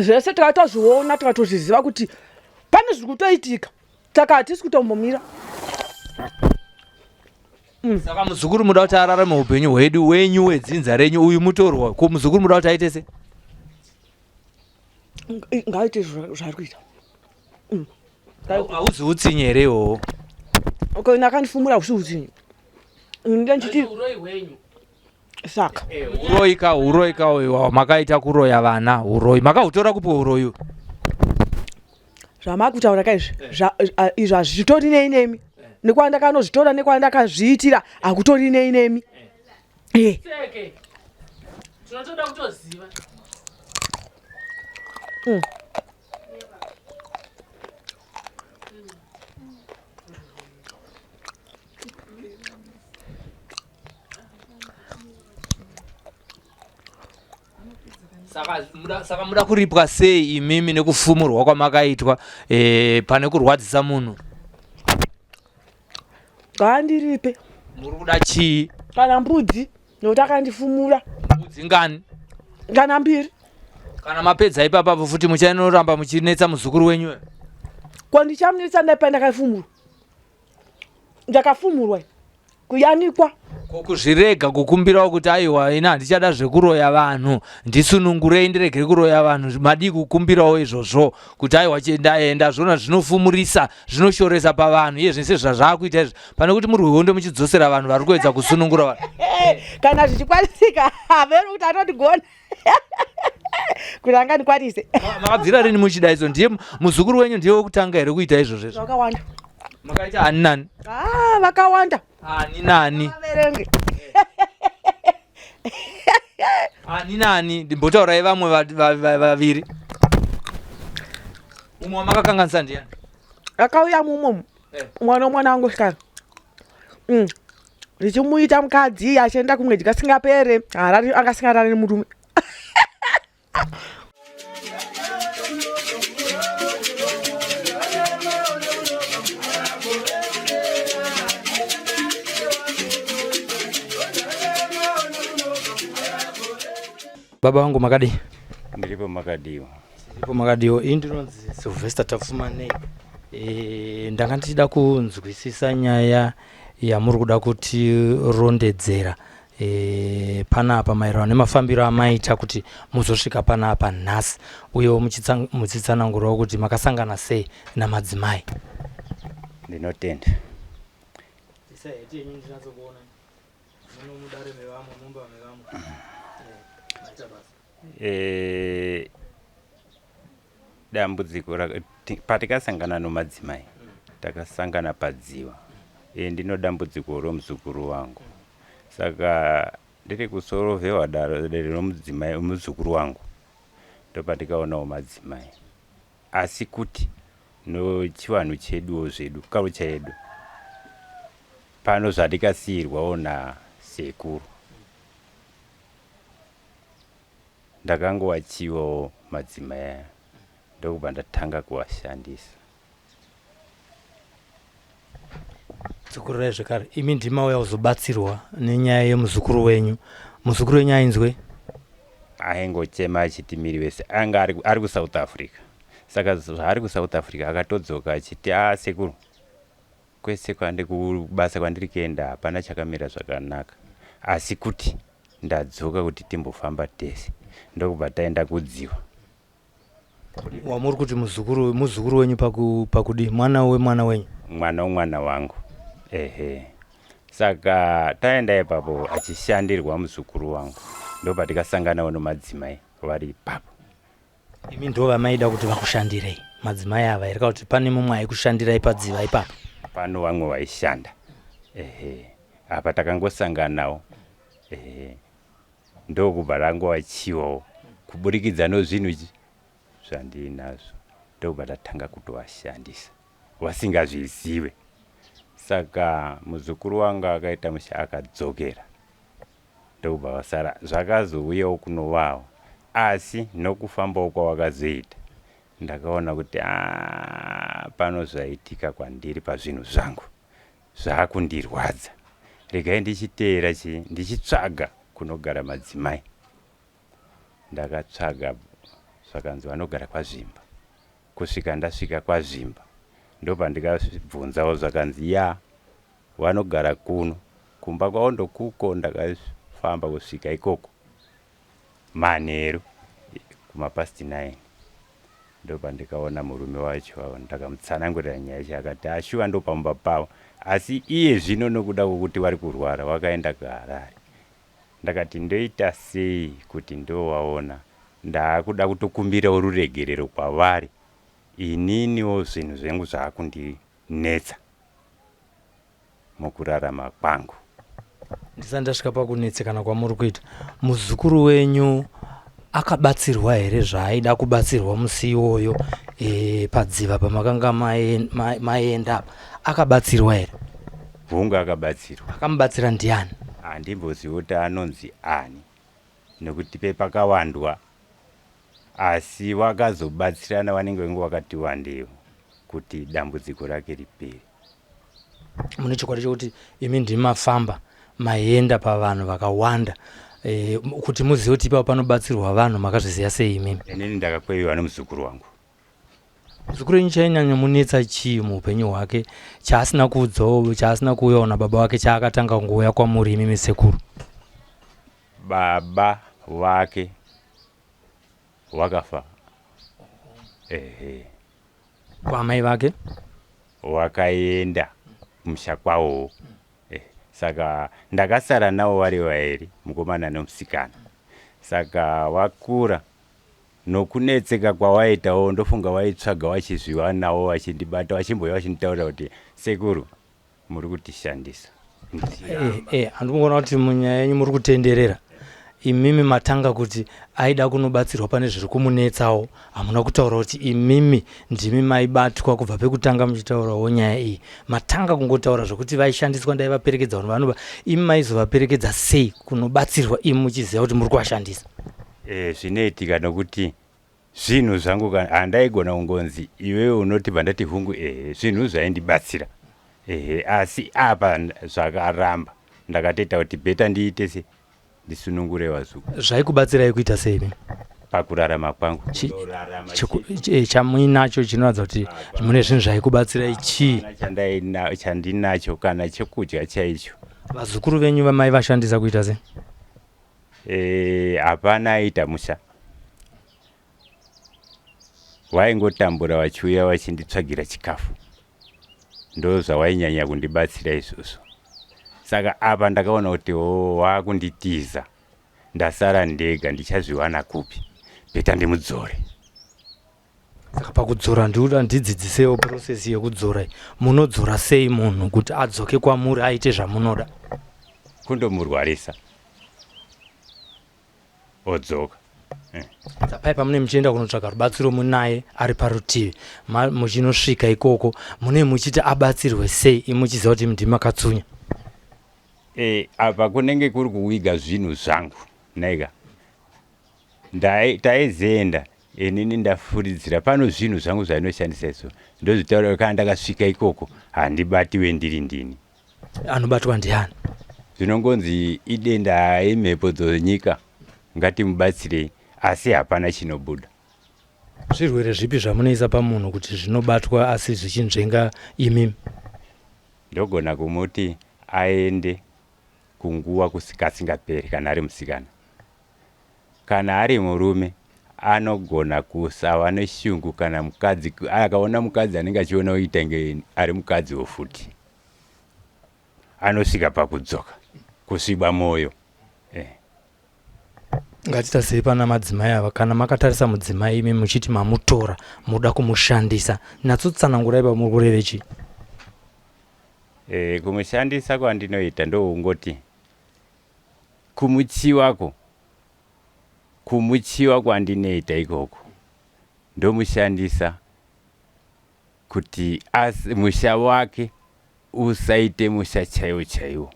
zvese takatozviona takatozviziva kuti pane zviri kutoitika saka hatisi kutombomira. Saka muzukuru muda kuti ararame upenyu hwedu wenyu wedzinza renyu uyu mutorwa ko muzukuru muda kuti aite se ngaite zvari kuita. hauzi utsinye here ihoho? Okay, nakandifumura husi utsinye ndechiti uroi hwenyu saka uroika makaita kuroya vana uroi makahutora kupi uroyu zvamakutaura kaizvi izvi hazvitori nei nemi nekwandakanozvitora nekwandakazviitira hakutori nei nemi. tinotoda kutoziva. Saka muda kuripwa sei imimi nekufumurwa kwamakaitwa pane kurwadzisa munhu? Ngandiripe. Muri kuda chii? Kana mbudzi nokuti akandifumura. Mbudzi ngani? Kana mbiri. Kana mapedza ipapapo futi muchanoramba muchinetsa muzukuru wenyu? Ko ndichamunetsa ndaipa ndakafumurwa. Ndakafumurwa kuyanikwa. Kukuzvirega kukumbirawo kuti aiwa ina ndichada zvekuroya vanhu ndisunungurei ndiregere kuroya vanhu madi kukumbirawo izvozvo kuti aiwa ndaenda zvona zvinofumurisa zvinoshoresa pavanhu iye zvese zvazvakuita izvi pane kuti muri hondo muchidzosera vanhu vari kuedza kusunungura vanhu. Kana zvichikwanisika haveri kuti anotigona kuti angandikwanise. Makabvira rini muchida izvo? Ndiye muzukuru wenyu ndiye wokutanga here kuita izvozvo? Zvakawanda. Makaita ani nani? Vakawanda. Ani nani? Vaverenge. Ani nani? Ndimbotaurai vamwe vaviri. Umwe wamakakanganisa ndiani? Akauya mumomo. Mwana wangu ndichimuita mukadzi achienda kumwedzi kasingapere angasingarari murume. Baba wangu makadi? Ndilipo makadiwo. Ndilipo makadiwo. Indinonzi Silvester tafumanei. Ndanga ndichida kunzwisisa nyaya yamuri kuda kuti rondedzera panapa maererano nemafambiro amaita kuti muzosvika panapa nhasi uyewo muchitsanangurawo kuti makasangana sei namadzimai. Ndinotenda. Dambudziko patikasangana nomadzimai takasangana padziwa. Ndino dambudziko romuzukuru wangu. Saka ndiri kusorovhewa daro romudzimai muzukuru wangu ndopatikaonawo madzimai. Asi kuti nochivanhu cheduwo zvedu karucha yedu pano zvatikasiyirwawo nasekuru. Ndakangowachiwawo madzimai aya ndokubva ndatanga kuwashandisa. Tsukururai zvekare imi ndima uya uzobatsirwa nenyaya yemuzukuru wenyu. Muzukuru wenyu ainzwe? Aingochema achiti miri wese anga ari kuSouth Africa. Saka zvaari kuSouth Africa akatodzoka achiti sekuru kwese kubasa kwandiri kuenda hapana chakamira zvakanaka, asi kuti ndadzoka kuti timbofamba tese. Ndokubva taenda kudziwa. Wamuri kuti muzukuru wenyu pakudi mwana wenyu? Mwana wangu. Saka taenda ipapo achishandirwa muzukuru wangu ndopatikasanganawo nomadzimai vari ipapo. Imi ndo vamaida kuti vakushandirei madzimai ava here kuti pane mumwe aikushandirai padziva ipapo? Pano vamwe vaishanda. Apa takangosanganawo. Ndokubva rangowachiwawo kuburikidza nozvinhu zvandinazvo ndokubva tatanga kutovashandisa vasingazvizive. Saka muzukuru wangu akaita musha akadzokera ndokubva vasara zvakazouyawo kunovawo, asi nokufambawo kwawakazoita ndakaona kuti pano zvaitika kwandiri pazvinhu zvangu zvakundirwadza. Regai ndichiteera ndichitsvaga kunogara madzimai. Ndakatsvaga zvakanzi vanogara kwaZvimba. Kusvika ndasvika kwaZvimba ndopandikabvunzawo zvakanzi vanogara kuno. Kumba kwavo ndokuko. Ndakafamba kusvika ikoko manheru kumapasti 9 ndopandikaona murume wacho. Ndakamutsanangurira nyaya yacho akati ashuwa ndopamba pavo, asi iye zvino nokuda kwokuti vari kurwara wakaenda kuHarare. Ndakati ndoita sei kuti ndowaona ndakuda kutokumbirawo ruregerero kwavari, ininiwo zvinhu zvengu zvakundinetsa mukurarama kwangu. Ndisati ndasvika pakunetsekana kwamuri kuita, muzukuru wenyu akabatsirwa here zvaaida kubatsirwa musi iwoyo padziva pamakanga maenda akabatsirwa here? Hungu akabatsirwa. Akamubatsira ndiani? Handimbozivi kuti anonzi ani nekuti pepakawandwa, asi wakazobatsirana vanenge vengu wakati wandewo kuti dambudziko rake ripere. Mune chokwadi chokuti imi ndimi mafamba maenda pavanhu vakawanda, kuti muzive kuti ipapo panobatsirwa vanhu makazviziva sei imimi? Inini ndakakweviwa nemuzukuru wangu. Muzukuru wenyu chainyanya munetsa chii muupenyu hwake chaasina kuudzawo, chaasina kuuyawo nababa wake, chaakatanga kungouya kwamuri imimi sekuru? Baba wake wakafa. Kwamai vake wakaenda kumusha kwawo. Saka ndakasara navo vari vairi, mukomana nomusikana. Saka wakura nokunetseka kwawaitawo ndofunga waitsvaga wachizviwa nawo wachindibata wachimbouya wachinditaura kuti sekuru muri kutishandisa. Handikuona kuti munyaya yenyu muri kutenderera. Imimi matanga kuti aida kunobatsirwa pane zviri kumunetsawo, hamuna kutaura kuti imimi ndimi maibatwa kubva pekutanga muchitaurawo nyaya iyi. Matanga kungotaura zvokuti vaishandiswa ndaivaperekedza vanhu vanobva, imi maizovaperekedza sei kunobatsirwa imi muchiziva kuti muri kuvashandisa? Zvinoitika nokuti zvinhu zvangu handaigona kungonzi iwewe unoti pandati hungu zvinhu zvaindibatsira. Asi apa zvakaramba ndakatoita kuti bheta ndiite se ndisunungure wazuku. Zvaikubatsirai kuita sei? Pakurarama kwangu chamuinacho chinoratidza kuti mune zvinhu zvaikubatsirai chii? Chandinacho kana chekudya chaicho. Vazukuru venyu vamai vashandisa kuita sei? Hapana aita musha, waingotambura vachiuya vachinditsvagira chikafu, ndo zvawainyanya kundibatsira izvozvo. Saka apa ndakaona kuti wakunditiza, ndasara ndega, ndichazviwana kupi? Bheta ndimudzore. Saka pakudzora ndikuda ndidzidzisewo process yekudzora. Munodzora sei munhu kuti adzoke kwamuri aite zvamunoda? Kundomurwarisa odzoka. Paipa mune muchienda kunotsvaga rubatsiro munaye ari parutivi, muchinosvika ikoko mune muchiti abatsirwe sei imuchiziva kuti ndimi makatsunya? Apa kunenge kuri kuwiga zvinhu zvangu naika taizoenda inini ndafuridzira pano zvinhu zvangu zvainoshandisa izvo ndozvitaura kana ndakasvika ikoko handibatiwe ndiri ndini. Anobatwa ndiani? Zvinongonzi idenda imhepo dzenyika, ngatimubatsirei, asi hapana chinobuda. Zvirwere zvipi zvamunoisa pamunhu kuti zvinobatwa asi zvichinzvenga imimi? Ndogona kumuti aende kunguva kasingaperi kana ari musikana. Kana ari murume anogona kusava neshungu kana mukadzi akaona mukadzi anenge achiona kuita kunge ari mukadzi wofuti, anosvika pakudzoka kusviba mwoyo. Ngatitasei pana madzimai ava, kana makatarisa mudzimai imi muchiti mamutora muda kumushandisa, natsotsanangurai pamuri kureve chii? Kumushandisa kwandinoita ndoungoti kumuchiwa kwandinoita ikoko ndomushandisa kuti musha wake usaite musha chaiwo chaiwo,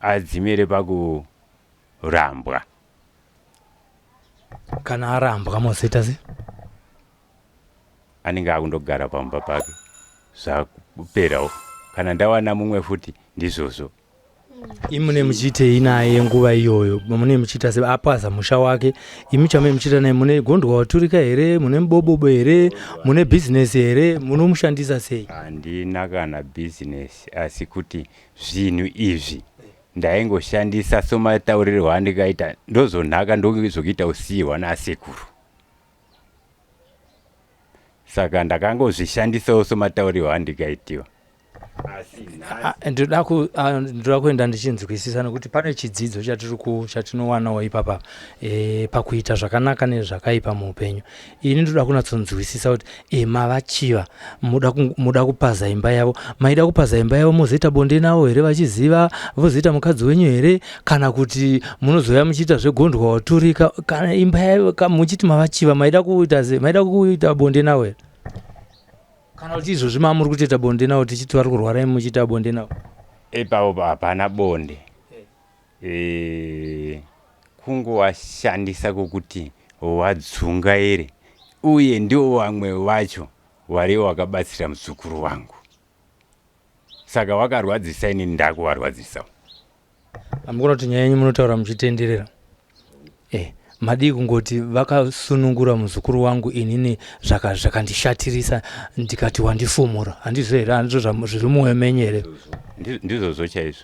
adzimire pakurambwa. Kana arambwa mozoita sei? Anenge akundogara pamba pake zvakuperawo. Kana ndawana mumwe futi ndizvozvo. imune muchite inaye nguva iyoyo mune muchita se apaza musha wake imi chame muchita naye mune gondwa waturika here mune mubobobo here mune business here munomushandisa sei? Handina kana business asi kuti zvinhu izvi ndaingoshandisa somataurirwo andikaita ndozonhaka ndozokuita usiyirwa nasekuru. Saka ndakangozvishandisawo somataurirwo andikaitiwa. Ndoda kuenda ndichinzwisisa nekuti pane chidzidzo chatinowanawo ipapa pakuita zvakanaka nezvakaipa muupenyu. Ini ndoda kunatsonzwisisa kuti mavachiva muda kupaza imba yavo, maida kupaza imba yavo mozoita bonde navo here vachiziva vozoita mukadzi wenyu here, kana kuti munozoya muchiita zvegondwa waturika, kana imba yavo muchiti mavachiva maida kuita bonde navo here? Kana kuti izvozvi muri kutoita bonde navo tichiti vari kurwara muchiita bonde navo? Ipapo hapana bonde. Kungowashandisa kokuti wadzunga here uye ndio vamwe vacho vari wakabatsira muzukuru wangu. Saka wakarwadzisa ini ndakuvarwadzisawo. Hamukona kuti nyaya yenyu munotaura muchitenderera. Madi kungoti vakasunungura muzukuru wangu inini zvakandishatirisa ndikati wandifumura. Handizvo here? Handizvo zviri mumwoyo menyu here? Ndizvozvo chaizvo.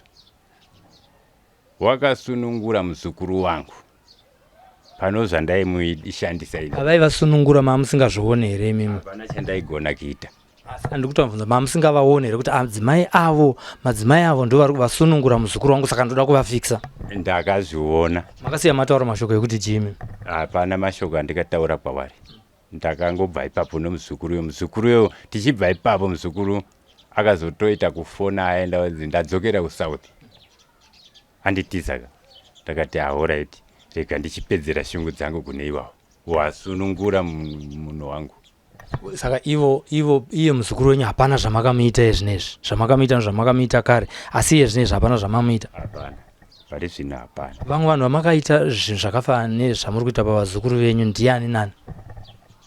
Wakasunungura muzukuru wangu pano zvandaimushandisa ini. Avaivasunungura mamusingazvione here imimi? Hapana chandaigona kuita. Ndikutobvunza mamusingavaone here kuti madzimai avo ndo vari kuvasunungura muzukuru wangu, saka ndoda kuvafikisa? Ndakazviona. Makasiya mataura mashoko ekuti chimi? Hapana mashoko andikataura kwavari. Ndakangobva ipapo nomuzukuru muzukuruyo tichibva ipapo muzukuru akazotoita kufona aenda ndadzokera kuSouth. Anditizaka. Ndakati alright, rega ndichipedzera shungu dzangu kune ivavo. Wasunungura munhu wangu. Saka iye muzukuru wenyu hapana zvamakamuita ezvinezvi, zvamakamuita kare, asi ezvinezvi hapana zvamamuita? Hapana, pari zvino hapana. Vamwe vanhu vamakaita zvinhu zvakafanana nezvamuri kuita pavazukuru venyu ndiani nani?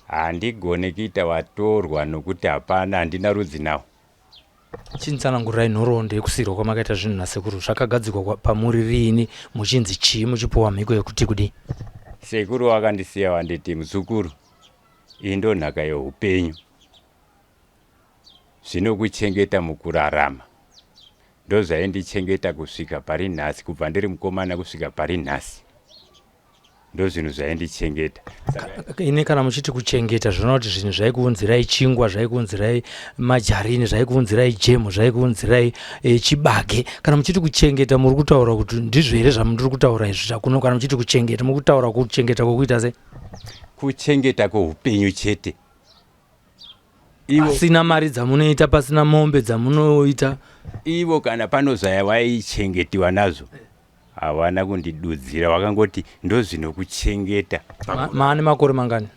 Handigone kuita watorwa nokuti hapana, handina rudzi nawo. Chinitsanangurirai nhoroondo yekusiyirwa kwamakaita zvinhu nasekuru, zvakagadzikwa pamuri riini, muchinzi chii, muchipiwa mhiko yekuti kudii? Sekuru wakandisiya wanditi muzukuru, iyi ndo nhaka yeupenyu, zvinokuchengeta mukurarama. Ndozvaindichengeta kusvika pari nhasi, kubva ndiri mukomana kusvika pari nhasi. Ndozvinhu zvaindichengeta. Ini kana muchiti kuchengeta zvinoona kuti zvinhu zvaikuunzirai chingwa, zvaikuunzirai majarini, zvaikuunzirai jemu, zvaikuunzirai chibage. Kana muchiti kuchengeta muri kutaura kuti ndizvo here zvamuri kutaura izvi zvakuno? Kana muchiti kuchengeta muri kutaura kuchengeta kwokuita sei? Kuchengeta kweupenyu chete. Pasina mari dzamunoita, pasina mombe dzamunoita. Ivo kana pano zvavaichengetwa nazvo havana kundidudzira, wakangoti ndo zvinokuchengeta. Maane makore mangani?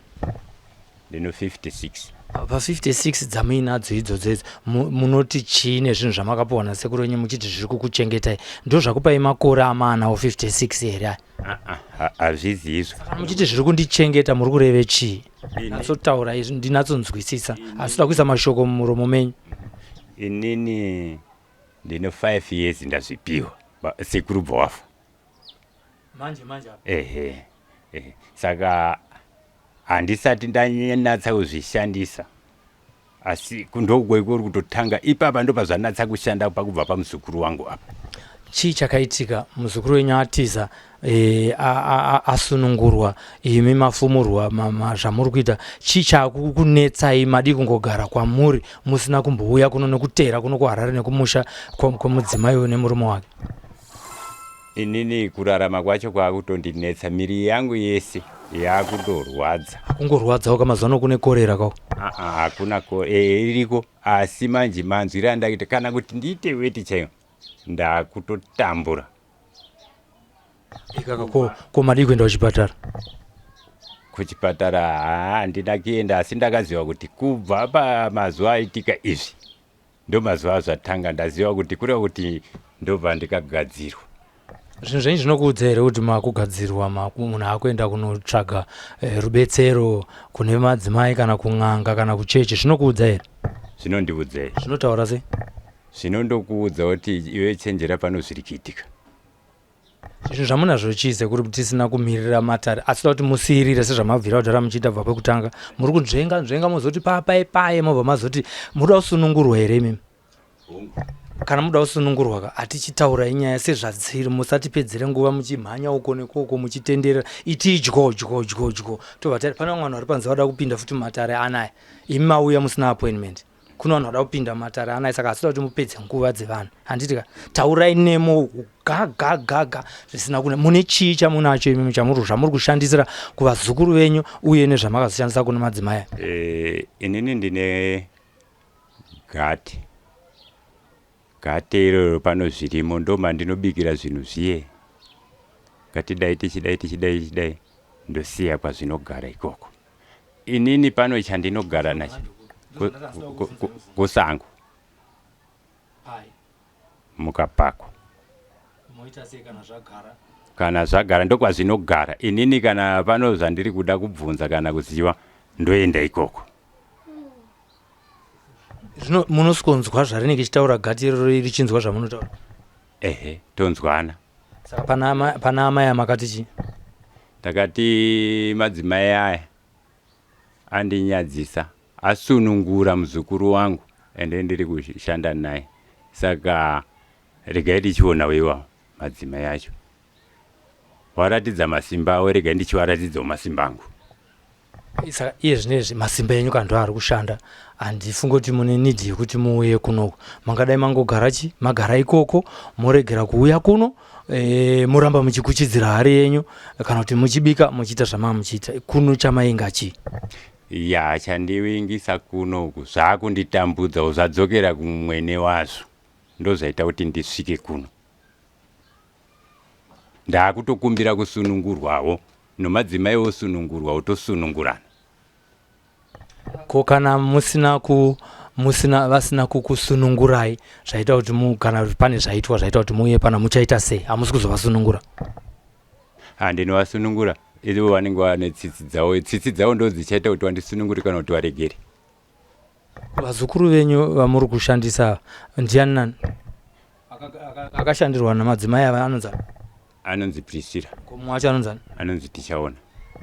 Ndino 56. Pa 56 dzamuinadzo idzodzo munoti chii nezvinhu zvamakapiwa nasekuru wenyu muchiti zviri kukuchengetai? Ndo zvakupai makore amanawo 56 here? Hazvizi izvo. Muchiti zviri kundichengeta muri kureve chii? Natsotaura izvi ndinatsonzwisisa, asi toda kuisa mashoko mumuromo menyu. Inini ndino 5 years ndazvipiwa sekuru bva wafa. Manje. Saka handisati ndanyatsa kuzvishandisa, asi ndokwekuri kutotanga ipapa ndo pazvanatsa kushanda pakubva pamuzukuru wangu apa. Chii chakaitika muzukuru wenyu atiza asunungurwa, imi mafumurwa zvamuri kuita? Chii chakukunetsai madi kungogara kwamuri musina kumbouya kuno nekutera kuno kuHarare nekumusha kwemudzimai nemurume wake? Inini kurarama kwacho kwakutondinetsa, miri yangu yese yakutorwadza. Kungorwadzawo kamazuva kune korera kako? Hakuna iriko, asi manje manzwiri andaita kana kuti ndiite weti chaiyo ndakutotambura. Ikaka ko madi kuenda kuchipatara? Kuchipatara handina kuenda, asi ndakaziva kuti kubva pamazuva aitika izvi ndo mazuva azvatanga ndaziva kuti kureva kuti ndobva ndikagadzirwa. Zvinhu zvenyu zvinokuudza here kuti makugadzirwa munhu akuenda kunotsvaga rubetsero kune madzimai kana kun'anga kana kuchechi? Zvinokuudza here? Zvinondiudza here. Zvinotaura sei? zvinondokuudza kuti iwe chenjera pano zviri kuitika. Zvinhu zvamunazvo chise kuri tisina kumirira matare asi kuti musiyirire sezvamabvira kudhara muchiita bva kwekutanga muri kunzvenga muzoti paye mobva mazoti muda kusunungurwa here imimi kana muda kusunungurwa hatichitaura inyaya sezvadziri musatipedzere nguva muchimhanya uko nekoko muchitenderera iti dyo tobva tari pane vanhu vari panze vada kupinda futi matare anaya imi mauya musina appointment kuna vanhu vada kupinda matare anaya saka asida kuti mupedze nguva dzevanhu handitika taurai nemo gaga zvisina kuna mune chii chamunacho imimi zvamuri kushandisira kuvazukuru venyu uye nezvamakazoshandisa kuna madzimai. Inini ndine gate iroro pano zvirimo ndoma ndinobikira zvinhu zviye ngatidai tichidai ndosiya kwazvinogara ikoko. Inini pano chandinogara nacho kusango mukapako kana zvagara ndokwazvinogara. Inini kana pano zvandiri kuda kubvunza kana kuziva ndoenda ikoko. Zvino munoskonzwa zvarinenge chitaura gati iroro richinzwa zvamunotaura? Tonzwana. Saka pana amai amakati chii? Takati madzimai aya andinyadzisa asunungura muzukuru wangu ende ndiri kushanda naye saka regai ndichiona wewa madzimai acho waratidza masimba awo regai ndichiwaratidzawo masimba angu. Saka iye zvinezvi masimba enyu kanto ari kushanda handifunga kuti mune nidhi yekuti muuye kunoko mangadai magara ikoko moregera kuuya kuno muramba muchikuchidzira hari yenyu kana kuti muchibika muchiita zvamamuchiita kuno chamainga chii? Ya chandiwingisa kunoku zvakunditambudzawo zvadzokera kumwene wazvo ndozvaita kuti ndisvike kuno. Ndakutokumbira kusunungurwawo nomadzimai osunungurwawo tosunungurana. Ko kana vasina kukusunungurai zvaita kuti kana pane zvaitwa zvaita kuti muuye pana muchaita sei? Hamusi kuzovasunungura? Handinovasunungura ivo vanenge vane tsitsi dzavo ndo dzichaita kuti vandisunungure kana kuti varegere. Vazukuru venyu vamuri kushandisa ndiani nani akashandirwa namadzimai ava anonzi Priscilla. Komwe wacho anonzi anonzi Tichaona.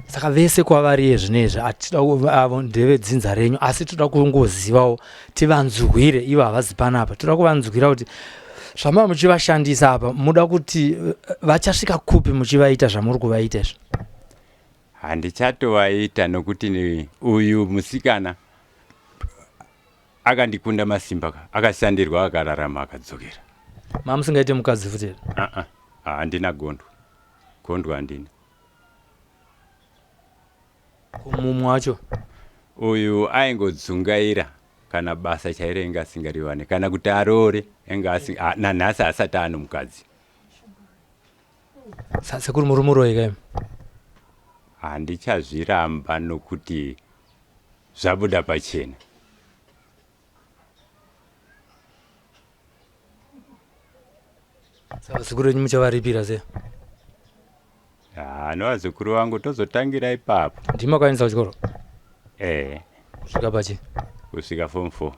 Saka vese kwavari zvinezvi atida avo ndeve dzinza renyu asi toda kungozivawo tivanzwire ivo havazi panapa toda kuvanzwira kuti zvamava muchivashandisa apa muda kuti vachasvika kupi muchivaita zvamuri kuvaita izvi? Handichatovaita nokuti uyu musikana akandikunda masimba akashandirwa akararama akadzokera. Mamusingaite mukadzi futi? Handina gondwa handina. Mumwe wacho uyu aingodzungaira kana basa chairo enga asingariwane kana kuti arore enga nanhasi asati ano mukadzi. Sekuri muri muroyeka imi? Handichazviramba nokuti zvabuda pachena. Saka vazukuru venyu muchavaripira sei? Novazukuru vangu tozotangira ipapo. Ndimi makaendesa kuchikoro? Kusvika pachi? Kusvika form 4.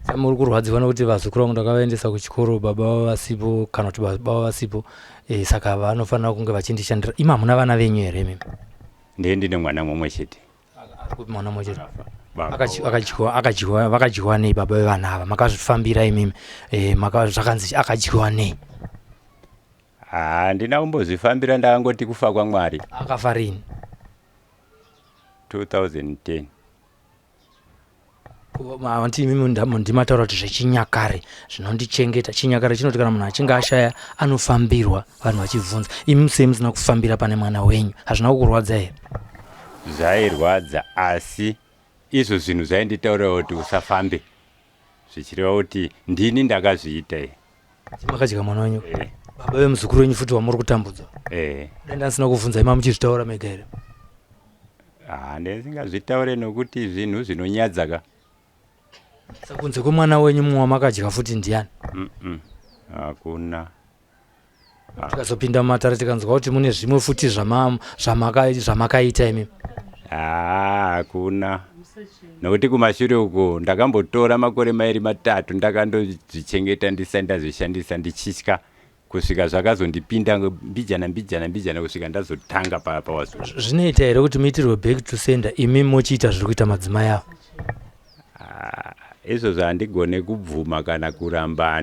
Saka muri kurwadziwa nokuti vazukuru vangu ndakavaendesa kuchikoro baba vavo vasipo kana kuti baba vavo vasipo saka vanofanira kunge vachindishandira. Imi hamuna vana venyu here mimi? Ndiye ndine mwana mumwe chete. Ari kupi mwana mumwe chete? Vakadyiwa nei baba vevana ava? Makazvifambira imimi zvakanzi akadyiwa nei? Handina kumbozvifambira ndakangoti kufa kwaMwari. Akafa rini? 2010. Vanti imimi ndimataura kuti zvechinyakare zvinondichengeta. Chinyakare chinoti kana munhu achinge ashaya anofambirwa vanhu vachibvunza. Imi sei musina kufambira pane mwana wenyu? Hazvina kukurwadza here? Zvairwadza asi izvo zvinhu zvainditaura kuti usafambe zvichireva kuti ndini ndakazviita. Makadya mwana wenyu? Baba vemuzukuru wenyu futi wamuri kutambudza? Denda ndisina kuvunza ima muchizvitaura mega here? Ndisingazvitaure nokuti zvinhu zvinonyadzaka. Saka kunze kwemwana wenyu mumwe wamakadya futi ndiani? Hakuna. Tikazopinda mumatare tikanzwa kuti mune zvimwe futi zvamakaita imimi? Hakuna. Nokuti kumashure uko ndakambotora makore mairi matatu ndakandozvichengeta ndisanda zvishandisa ndichitya kusvika zvakazondipinda mbijana kusvika ndazotanga pawazo. Zvinoita here kuti muitirwe back to sender imi muchiita zviri kuita madzimai avo? Izvozvo handigone kubvuma kana kuramba,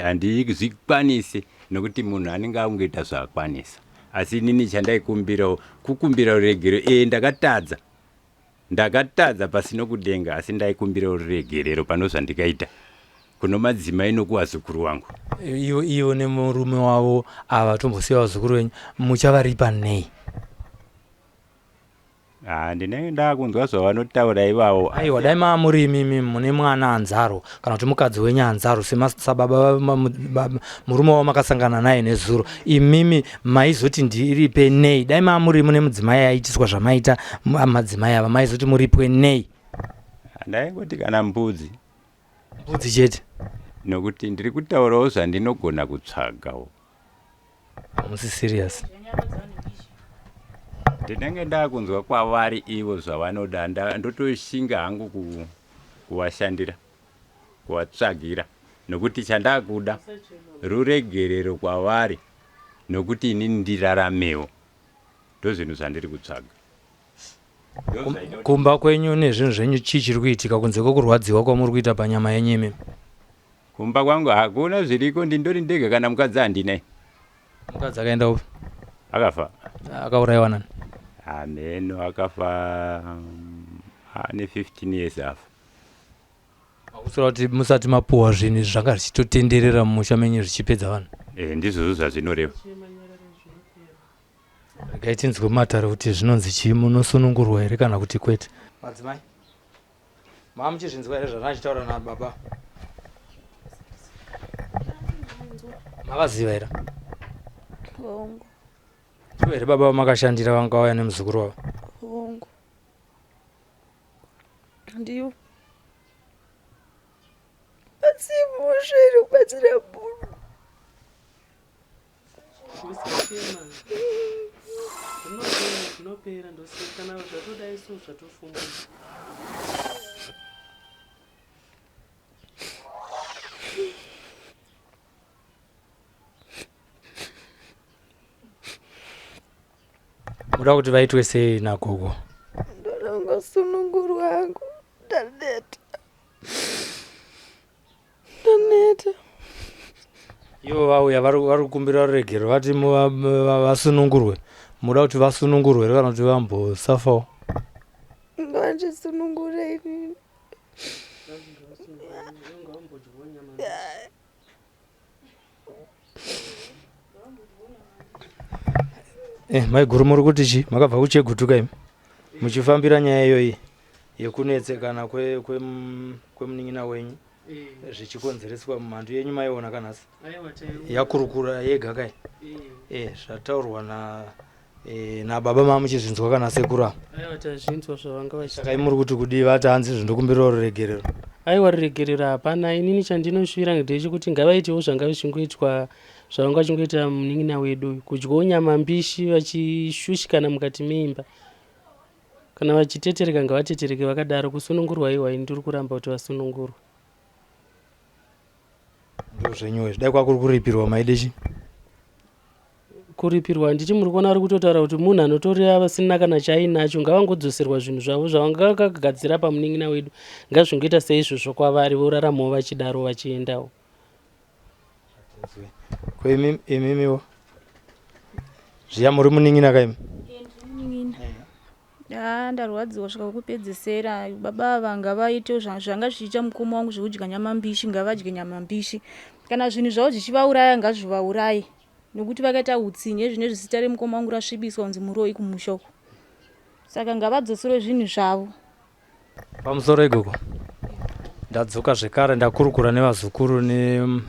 handizvikwanisi nokuti munhu anenge akungoita zvaakwanisa. Asi inini chandaikumbirawo kukumbira ruregerero. Ndakatadza pasino kudenga, asi ndaikumbira ruregerero pano zvandikaita kuno madzimai nokuwazukuru wangu. Iyo nemurume wavo ava tombosiya vazukuru venyu muchavaripa nei? Ndinenge ndakunzwa zvavanotaura ivavo. Aiwa, dai maamuri imimi mune mwana anzaro kana kuti mukadzi wenyu anzaro sababa murume wavo makasangana naye nezuro, imimi maizoti ndiripe nei? Dai maamuri mune mudzimai aitiswa zvamaita madzimai ava, maizoti muripwe nei? Ndaingoti kana mbudzi chete, nokuti ndiri kutaurawo zvandinogona kutsvagawo. hamusi serious? Ndinenge ndakunzwa kwavari ivo zvavanoda, ndotoshinga hangu kuvashandira, kuvatsvagira, nokuti chandakuda ruregerero kwavari, nokuti inini ndiraramewo. Ndozvinhu zvandiri kutsvaga. Kumba kwenyu nezvinhu zvenyu chichiri kuitika kunze kwokurwadziwa kwamuri kuita panyama yenyu imimi? Kumba kwangu hakuna zviriko, ndindori ndega kana mukadzi handinai. Mukadzi akaenda upi? Akafa. Akaurayiwa nani? Ameno akafa ane 15 years afa. Kusura kuti musati mapuwa zvinhu zvanga zvichitotenderera mumusha menyu zvichipedza vanhu? Ndizvozvo zvazvinoreva. Regai tinzwe matare kuti zvinonzi chii, munosunungurwa here kana kuti kwete? Madzimai, muchizvinzwa here zvazvanga achitaura nababa? Mavaziva here? Hongu. Ivo here baba vamakashandira vanga vauya nemuzukuru wavo? Hongu. Ndiyo. Asi mushiri kubatsira munhu. Zvinopera ndosekana zvatoda isu zvatofunga. Muda kuti vaitwe sei nagogo? Ndoranga sununguru wangu. Ndaneta. Ivo vauya vari kukumbira ruregero vati vasunungurwe. Muda kuti vasunungurwe here kana kuti vambosafawo? Ngavandisunungure inini. Maiguru muri kuti chi? Makabva kuchegutuka imi? Muchifambira nyaya iyoyi yekunetsekana kwemunin'ina wenyu zvichikonzereswa mumhandu yenyu maiona kanhasi? Yakurukura yega kai? Zvataurwa nababa mamuchizvinzwa kana sekuru ava? Aiwa, tazvinzwa zvavanga vachita. Saka muri kuti kudii vati hanzi zvindokumbirawo ruregerero? Aiwa, ruregerero hapana. Inini chandinoshuvira ndechekuti ngavaitewo zvanga zvichingoitwa zvavanga vachingoita munin'ina wedu, kudyawo nyama mbishi vachishushikana mukati meimba. Kana vachitetereka ngavatetereke vakadaro. Kusunungurwa iwa ndiri kuramba kuti vasunungurwe. Ndozvenyuwe dai kwakuri kuripirwa maide chi? Kuripirwa nditi muri kuona ari kutotaura kuti munhu anotoreva vasina kana chaainacho ngavangodzoserwa zvinhu zvavo zvavanga vakagadzira pamunin'ina wedu ngazvingoita seizvozvo kwavari, voraramawo vachidaro vachiendawo. Kwemimiwo zviya muri munin'ina kaimi? Ndarwadziwa svika kupedzesera. Baba ava ngavaitewo zvanga zvichiita mukoma wangu zvekudya nyama mbishi, ngavadye nyama mbishi. Kana zvinhu zvavo zvichivauraya ngazvivauraye, nokuti vakaita utsinye zvinezvi zita remukoma wangu rasvibiswa kunzi muroi kumusha uko. Saka ngavadzoserwe zvinhu zvavo. Pamusoro igogo ndadzoka zvekare ndakurukura nevazukuru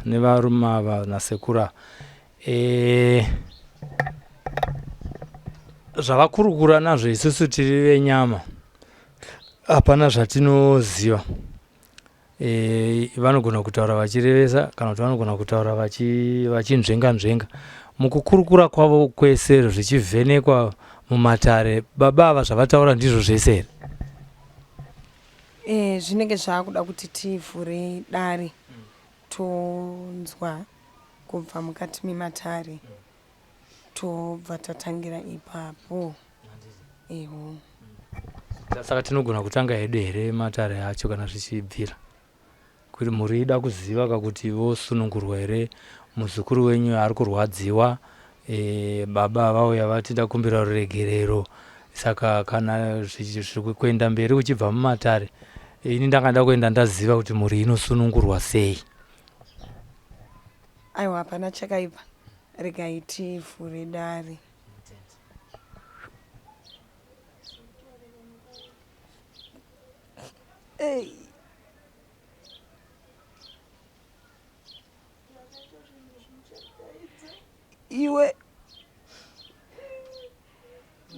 nevarume ava nasekuru. Zvavakurukura nazvo isusu tiri venyama hapana zvatinoziva. Vanogona kutaura vachirevesa kana kuti vanogona kutaura vachinzvenga. Mukukurukura kwavo kwese zvichivhenekwa mumatare baba ava zvavataura ndizvo zvese here zvinenge zvaakuda kuti tivhure dare tonzwa kubva mukati mematare tobva tatangira ipapo. Eho, saka tinogona kutanga hedu here matare acho kana zvichibvira kuti muri ida kuziva kakuti vosunungurwa here, muzukuru wenyu ari kurwadziwa, baba vauya vati ndakumbira ruregerero. Saka kana zviri kuenda mberi uchibva mumatare, ini ndangada kuenda ndaziva kuti muri inosunungurwa sei. aiwa hapana chakaipa, regai tivhure dare. Iwe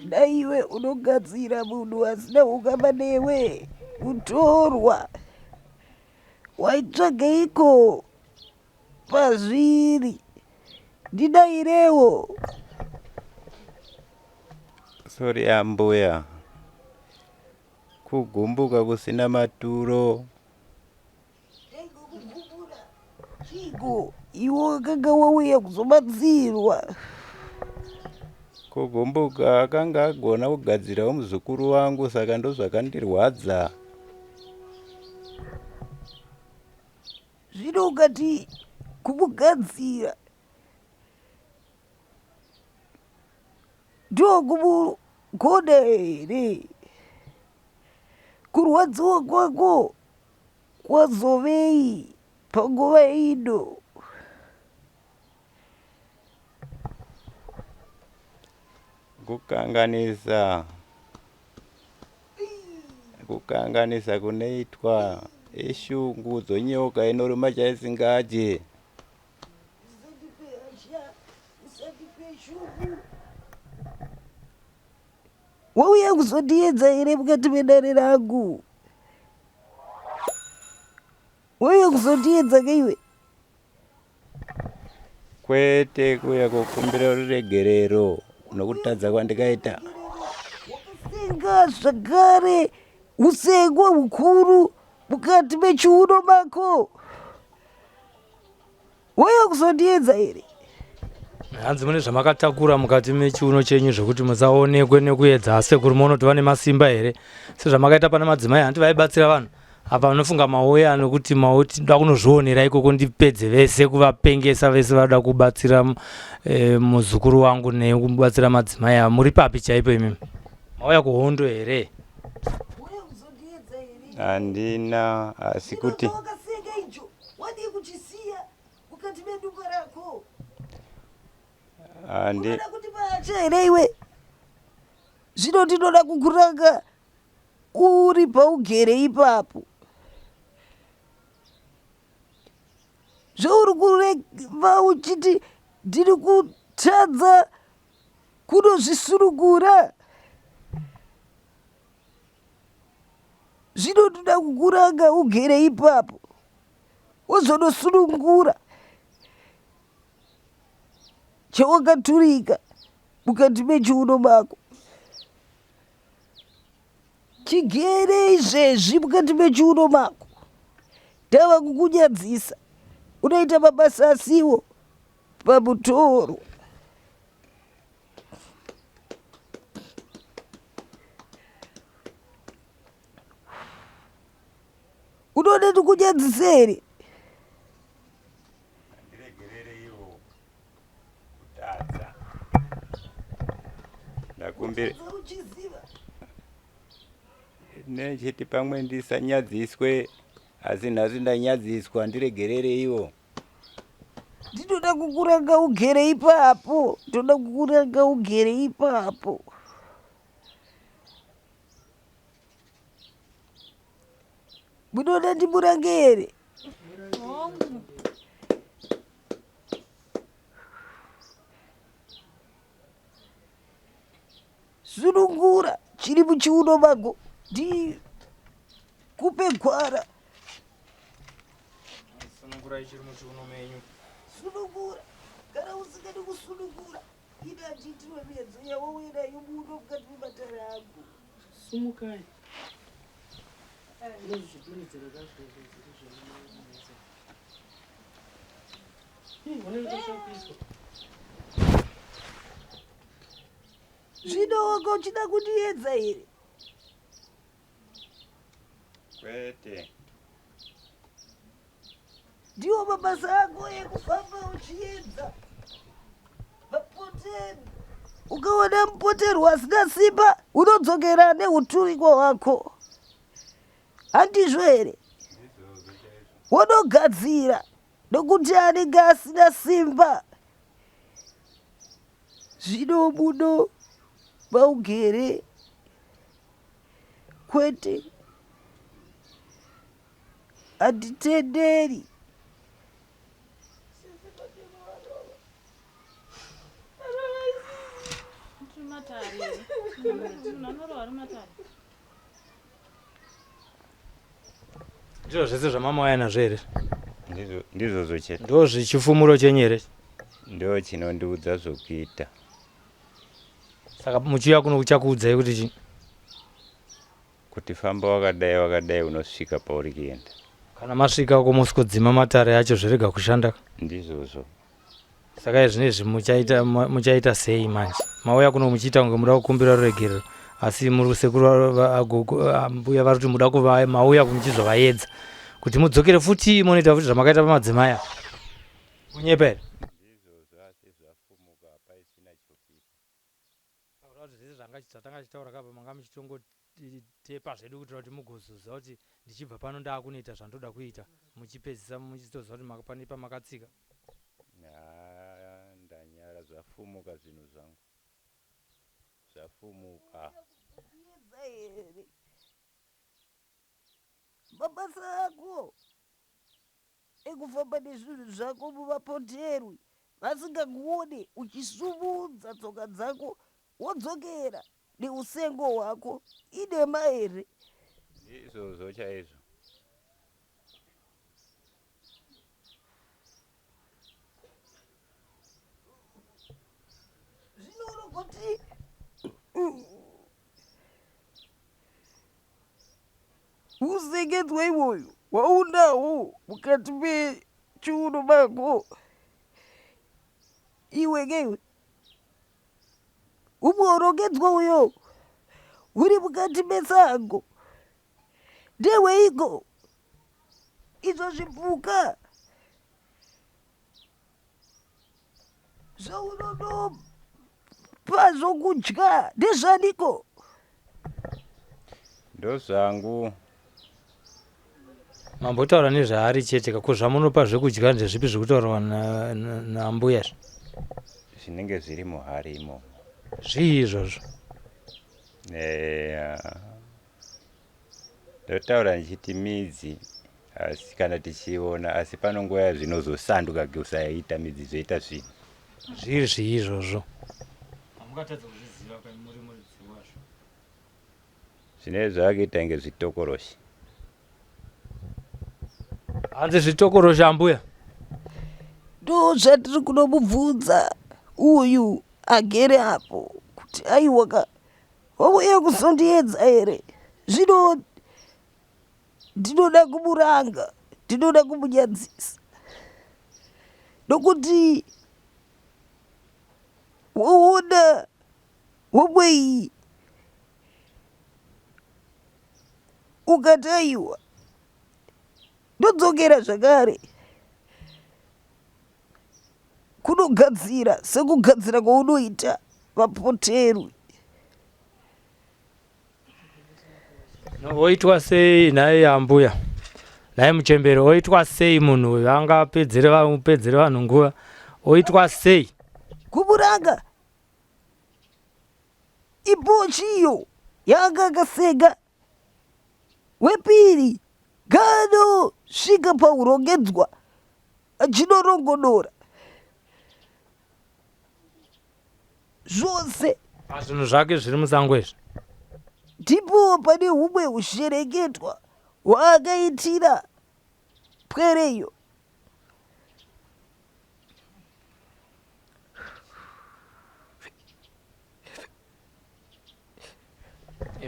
daiwe unogadzira munhu asina ukama newe kutorwa, waitsvageiko pazviri? Ndidairewo. Sorry ambuya, kugumbuka kusina maturo. Chigo, iwe wakanga wauya kuzobatsirwa. Kugumbuka akanga agona kugadzirawo muzukuru wangu, saka ndo zvakandirwadza. Zvino ukati kumugadzira ndo kumugona here? Kurwadziwa kwako kwazovei panguva ino? Kukanganisa kunoitwa ishungu dzonyoka inoruma chaisingadye. Wauya kuzondiedza here mukati medare rangu? Wauya kuzondiedza keiwe? Kwete kuya kukumbira ruregerero nokutadza kwandikaita. Wakasenga zvakare usengwa hukuru mukati mechiuno mako. Wauya kuzondiedza here? Hanzi mune zvamakatakura mukati mechiuno chenyu zvokuti musaonekwe nekuedza sekuru munoti vane masimba here, sezvamakaita pana madzimai hanti vaibatsira vanhu. Apa unofunga Auya nokuti mauti ndoda kunozvionera ikoko ndipedze vese kuvapengesa vese vada kubatsira muzukuru wangu nekubatsira madzimai. Muri papi chaipo imimi? Mauya kuhondo here? Handina, asi kuti iwe zvino ndinoda kukuranga uri paugere ipapo. Zvauri kureva uchiti ndiri kutadza kunozvisurugura. Zvino ndoda kukuranga ugere ipapo wozonosunungura chawakaturika mukati mechiuno mako. Chigere izvezvi mukati mechiuno mako. Ndava kukunyadzisa, unoita mabasa asiwo pamutoro. Unoda ndikunyadzise here? Ndakumbira nechiti pamwe ndisanyadziswe, asi nhasi ndanyadziswa, ndiregerere iwo. Ndinoda kukuranga ugere ipapo, ndoda kukuranga ugere ipapo. Munoda ndimurange here? Sunungura chiri muchiuno mako, ndikupe gwara. Sunungura ichiri muchiuno menyu. Sunungura, kana usingadi kusunungura ida chitiro miedzo yawowera yobudo mukati mematare angu. Sumukai. Zvidoko uchida kundiedza here? Kwete. Ndiwo mabasa ako ekufamba uchiedza mapotero. Ukaona mupotero asina simba unodzokera neuturiko hwako. Handizvo here? Wonogadzira nokuti anenge asina simba. Zvino muno maugere kwete. Handitenderi. Ndizvo zvese zvamama waya nazvo here? Ndizvo chete. Ndo zvichifumuro chenyu here? Ndo chinondiudza zvokuita. Saka muchiuya kuno kuchakuudzai kuti chii? Kuti famba wakadai unosvika pauri kuenda. Kana masvika uko mosikodzima matare acho zvirega kushanda. Ndizvozvo. Saka izvinezvi muchaita sei manje? Mauya kuno muchiita kunge muda kukumbira ruregerero, asi muri sekuru mbuya vari kuti muda kuva mauya muchizovaedza kuti mudzokere futi monoita futi zvamakaita pamadzimai kunyepa here? Ndizvozvo asi zvafumuka hapaisina chokuita. Kuti zvese zvatanga chitaura kapa manga muchitongotepa zvedu kuitira kuti mugozoziva kuti ndichibva pano ndaakunoita zvandoda kuita muchipedzisa muchitoziva kuti pane pamakatsika. Ndanyara zvafumuka zvinhu zvangu. Zvafumuka. Mabasa ako ekufamba nezvinhu zvako mumapoterwi vasingakuone uchisumudza tsoka dzako wodzokera neusengo hwako inema here? Ndizvozvo chaizvo. Zvinoona kuti usengedzwa imoyo waunawo mukati mechiuno mako iwe ngeiwe umorongedzwa uyo uri mukati mesango ndeweiko? Izvo zvipuka zvaunonopa zvokudya ndezvaniko? Ndozvangu. Mambotaura nezvaari chete ko zvamunopa zvekudya ndezvipi zvekutaurwa nambuya? Zvinenge zviri muhari imomo. Zvii izvozvo? Ndotaura ndichiti midzi asi kana tichiona asi pano nguva yazvinozosanduka kusaita midzi zvoita zvinhu. Zviri zvii izvozvo? Hamungatadza kuzviziva kai muri muridzi wazvo. Zvinenge zvakaita kunge zvitokoroshi. Hanzi zvitokoroshi ambuya? Ndo zvatiri kunomubvunza uyu agere apo kuti aiwa wauya kuzondiedza here? Zvino ndinoda kumuranga, ndinoda kumunyadzisa nokuti waona womwe iyi ukati aiwa ndodzokera zvakare kunogadzira sekugadzira kwaunoita mapoterwi. Oitwa sei naye ambuya? Naye muchembere oitwa sei munhu uyu angapedzere vanhu nguva? Oitwa sei? Kumuranga ipochiyo yanga akasenga wepiri gano svika paurongedzwa achinorongodora zvose zvinhu zvake zviri musango izvi. ndipo pane humwe hushereketwa hwaakaitira pwereyo.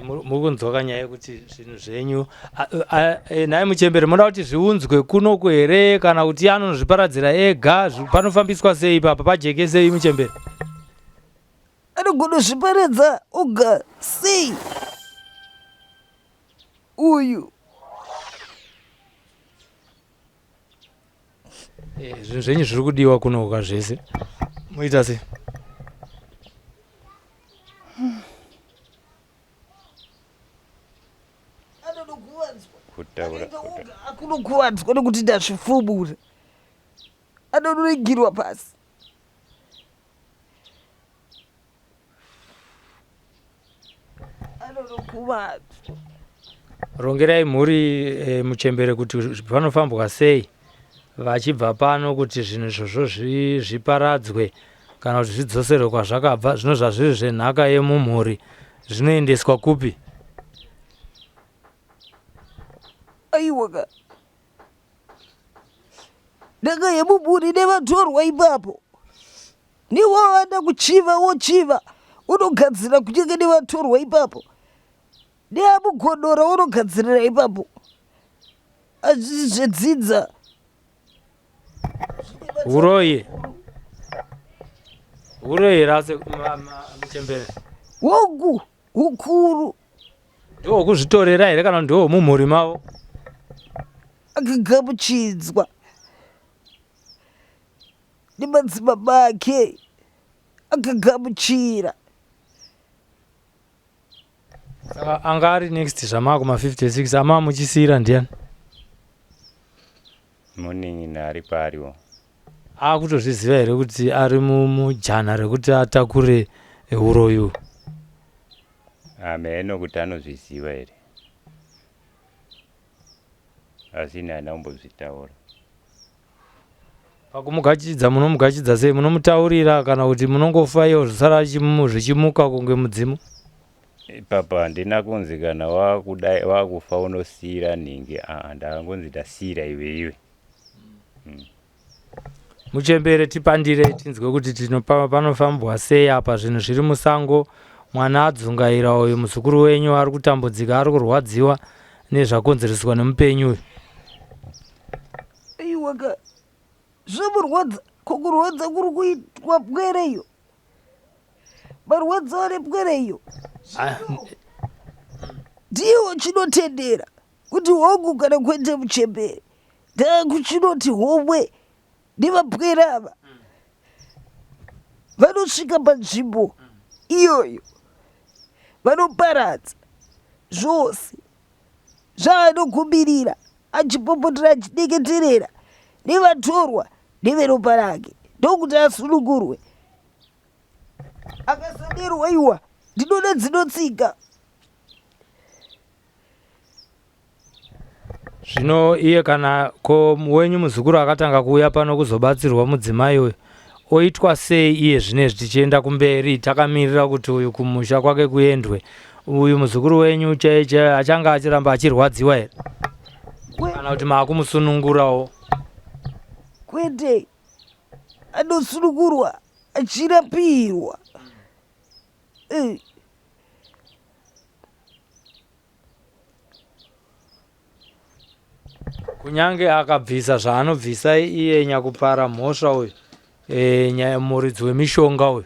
mukunzwa nyaya yekuti zvinhu zvenyu naye muchembere munoda kuti zviunzwe kunoku here kana kuti anozviparadzira ega panofambiswa sei ipapa pajeke sei muchembere? Anogona zviparadza oga sei uyu zvinhu zvenyu zviri kudiwa kunoka zvese muita sei? akunokuwadzwa nekuti ndazvifumura anoregirwa pasi. Anokuwadzwa. Rongerai mhuri muchembere kuti panofambwa sei vachibva pano kuti zvinhu izvozvo zviparadzwe kana kuti zvidzoserwe kwazvakabva zvinobva zviri zvenhaka yemumhuri zvinoendeswa kupi? Aiwa nhaka yemumhuri nevatorwa ipapo niwawanda kuchiva wochiva unogadzira kunyange nevatorwa ipapo neamugodora unogadzirira ipapo azvisi zvedzidza uroye rase muchembere wogu hukuru ndiwo kuzvitorera here kana ndiwo mumhuri mavo akagamuchidzwa nemadzibaba ake akagamuchira. Saka anga ari next zvamava kuma56 ama muchisiyira ndiani? Munin'ina ari pariwo. Akutozviziva here kuti ari mujana rekuti atakure uroyu? Ameno kuti anozviziva here asi haana kumbozvitaura. Pakumugachidza munomugachidza sei? Munomutaurira kana kuti munongofa iyo zvisara zvichimuka kunge mudzimu? Papa handina kunzi kana wakufa unosiyira nhingi, ndakangonzi ndasiyira iwe. Muchembere tipandire tinzwe kuti panofambwa sei apa zvinhu zviri musango. Mwana adzungaira uyu muzukuru wenyu ari kutambudzika, ari kurwadziwa nezvakonzereswa nemupenyu uyu. Aiwa zvamurwadza kukurwadza kuri kuitwa pwereyo marwadzo ari pwereyo ndiwo chinotendera kuti hongu kana kuende muchembere ndakuchinoti homwe nevapwere ava vanosvika panzvimbo iyoyo vanoparadza zvose zvaanogumirira achipopotera achideketerera nevatorwa neveropa rake ndokuti asunungurwe. Akasaderwa iwa ndinoda dzinotsika. Zvino iye kana ko wenyu muzukuru akatanga kuuya pano kuzobatsirwa mudzimai uyu oitwa sei iye zvinezvi tichienda kumberi takamirira kuti uyu kumusha kwake kuendwe? Uyu muzukuru wenyu chaiye achanga achiramba achirwadziwa here kana kuti maakumusunungurawo? Kwete anosunungurwa achirapirwa. Kunyange akabvisa zvaanobvisa iye nyakupara mhosva uyu muridzi wemishonga uyu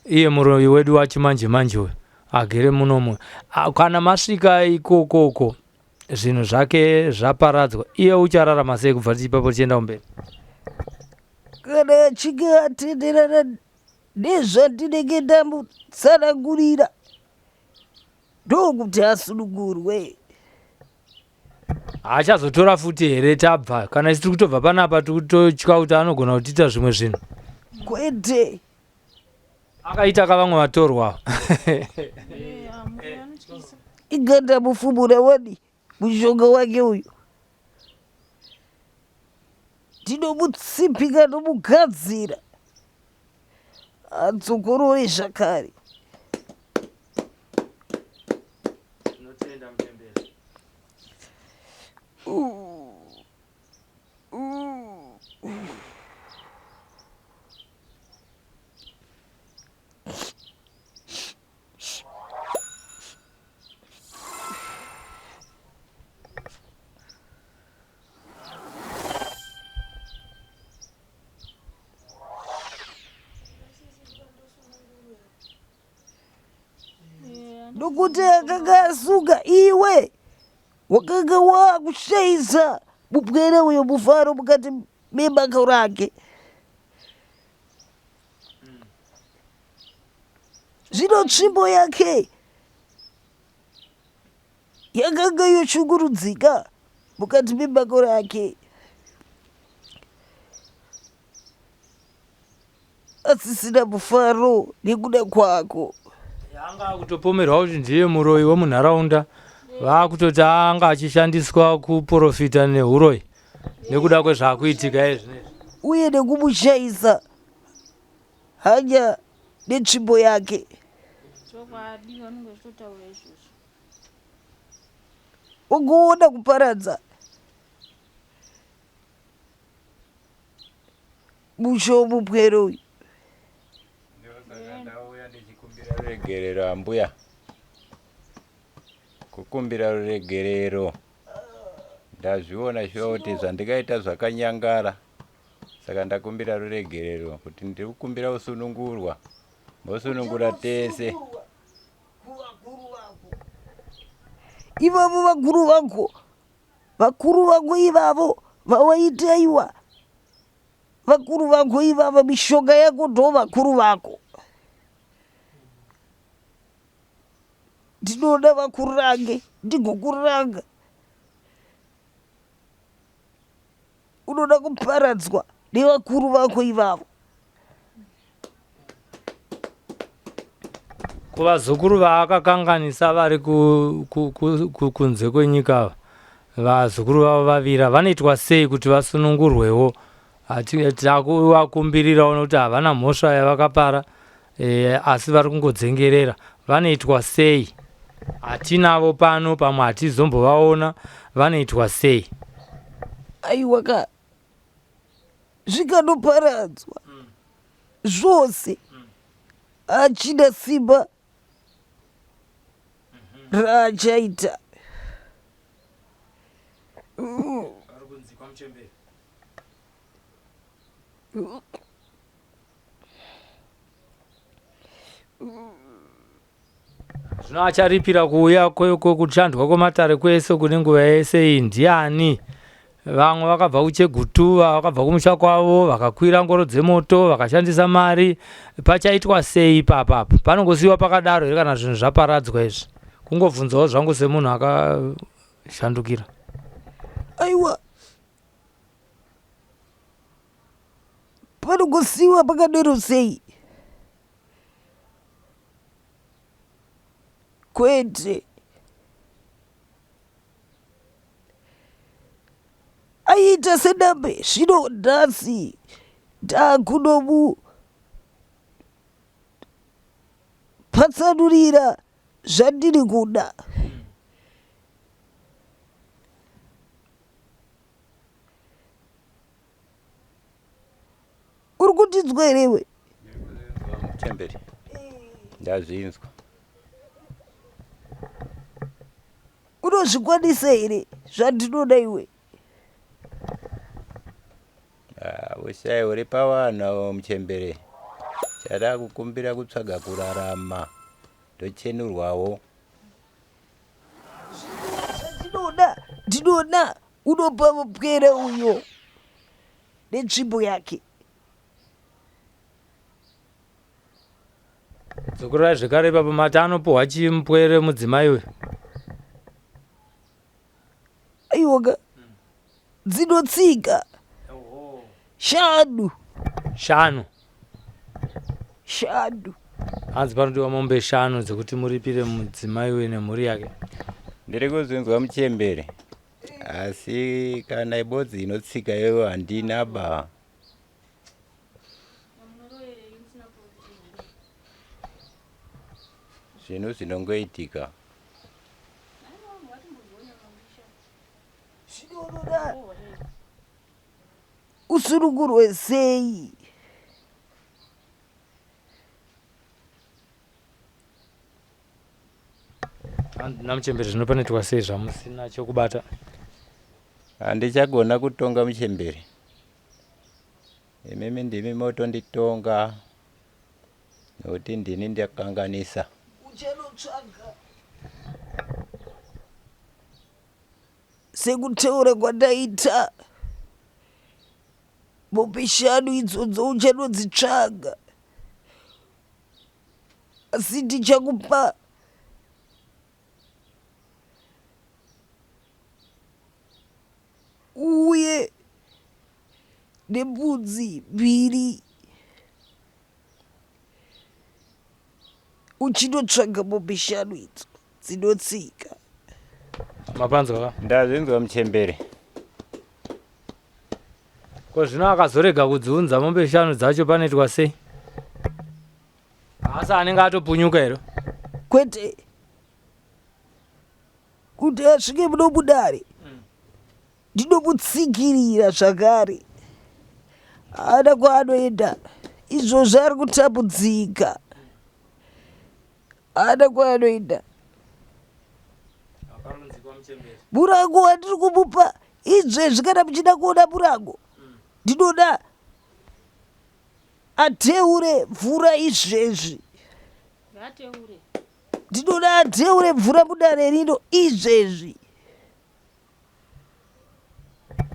iye muroyi wedu wachimanje manje uyu agere munomu, kana masvika ikokoko zvinhu zvake zvaparadzwa iye uchararama sei kubva ipapo tichienda kumberi? Kana achinge atenderana nezvandinenge ndamutsanangurira ndokuti asunungurwe. Hachazotora futi here tabva? Kana isi tiri kutobva panapa tikutotya kuti anogona kutiita zvimwe zvinhu? Kwete Akaita kavamwe vatorwa. inganda mufumura wani mushonga wake uyu ndinomutsipika nomugadzira adzokorore zvakare. nokuti akakasuka iwe wakanga wakushaisa mupwere uyo mufaro mukati membako rake. Zvino tsvimbo yake yakanga yoshungurudzika mukati membako rake, asisina mufaro nekuda kwako. Anga kutopomerwa kuti ndiye muroyi wemunharaunda, vakutoti anga achishandiswa kuprofita neuroyi nekuda kwezvakuitika izvinezvi, uye nekumushaisa hanya netsvimbo yake. chokwadi vanenge zvichotaura izvozvo. Ugoona kuparadza musho mupwere uyu. Ndauya ndichikumbira ruregerero ambuya, kukumbira ruregerero. Ndazviona shuwa kuti zvandikaita zvakanyangara, saka ndakumbira ruregerero kuti ndiri kukumbira usunungurwa, mosunungura tese. Ivavo vakuru vako ivavo vawaitaiwa, vakuru vako ivavo, mishonga yako ndo vakuru vako. Ndinoda vakurange ndigokuranga. Unoda kuparadzwa nevakuru vako ivavo. kuvazukuru vaakakanganisa vari kunze kwenyika, vazukuru vavo vavira vanoitwa sei kuti vasunungurwewo? Takuvakumbirirawo nokuti havana mhosva yavakapara, asi vari kungodzengerera. Vanoitwa sei? Hatinavo pano, pamwe hatizombovaona. Vanoitwa sei? Aiwaka zvikanoparadzwa zvose, hachina simba raachaita. Zvino acharipira kuuya kwekuchandwa kwematare kwese kune nguva yese iyi ndiani? Vamwe vakabva kuChegutuva, vakabva kumusha kwavo, vakakwira ngoro dzemoto, vakashandisa mari. Pachaitwa sei ipapa? Panongosiyiwa pakadaro here kana zvinhu zvaparadzwa izvi? Kungobvunzawo zvangu semunhu akashandukira. Aiwa, panongosiyiwa pakadaro sei? Kwete, aita sedambe zvino nhasi taakunomu patsanurira zvandiri kuda. Uri kundinzwa here iwe? Muchemberi, ndazvinzwa. Unozvikwanisa here zvandinoda iwe? Ushayi uri pavanhu muchembere. Chada kukumbira kutsvaga kurarama, ndochenurwawo. Ndinoda unopa mupwere uyo netsvimbo yake. Dzokurai zvekare ipapo mati anopohwa chimupwere mudzimai uyu? Aiwaka dzinotsika 5. 5. 5. Hanzi panodiwa mombe 5 dzekuti muripire mudzimai uyu nemhuri yake. Ndiri kuzvinzwa muchembere, asi kana ibodzi inotsika iwe handina ba. Zvinhu zvinongoitika. Zvinoda usunungurwe sei? Namuchembere, zvino panoitwa sei zvamusina chokubata? Handichagona kutonga muchembere. Imimi ndimi motonditonga, nokuti ndini ndakanganisa. Uchanotsvaga sekutaura kwandaita mopeshano idzodzo uchanodzitsvaga asi ndichakupa uye nembudzi 2 uchinotsvaga mopeshano idzo dzinotsika. Mapanzwa ndazvinzwa muchembere. ko zvino akazorega kudziunza mombe 5 dzacho panoitwa sei? Asi anenge atopunyuka ero? Kwete kuti asvike muno mudare ndinomutsikirira zvakare, haana kwaanoenda, izvozvo ari kutambudzika, haana kwaanoenda. Murango wandiri kumupa izvezvi, kana muchida kuona murango ndinoda ateure mvura izvezvi, ndinoda ateure mvura mudare rino izvezvi.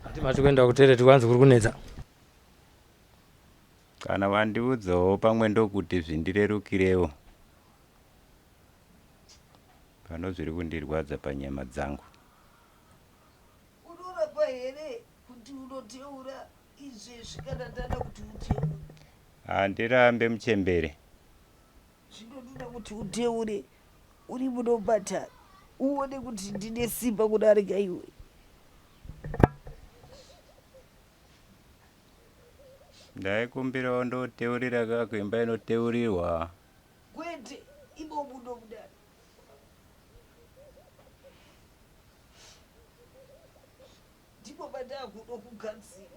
Hatimati kuenda kutere tikwanzi kuri kunetsa. Kana wandiudzawo pamwe ndokuti zvindirerukirewo pano zviri kundirwadza panyama dzangu. Unorapa here kuti unoteura izvezvi kana ndada kuti uteure? Handirambe muchembere. Zvinoda kuti uteure uri munobatana, uone kuti ndine simba kudarika iwe. Ndaikumbirawo ndoteurira kako imba inoteurirwa. Kwete imo muno mudare. Ndipo badakuno kugadzira.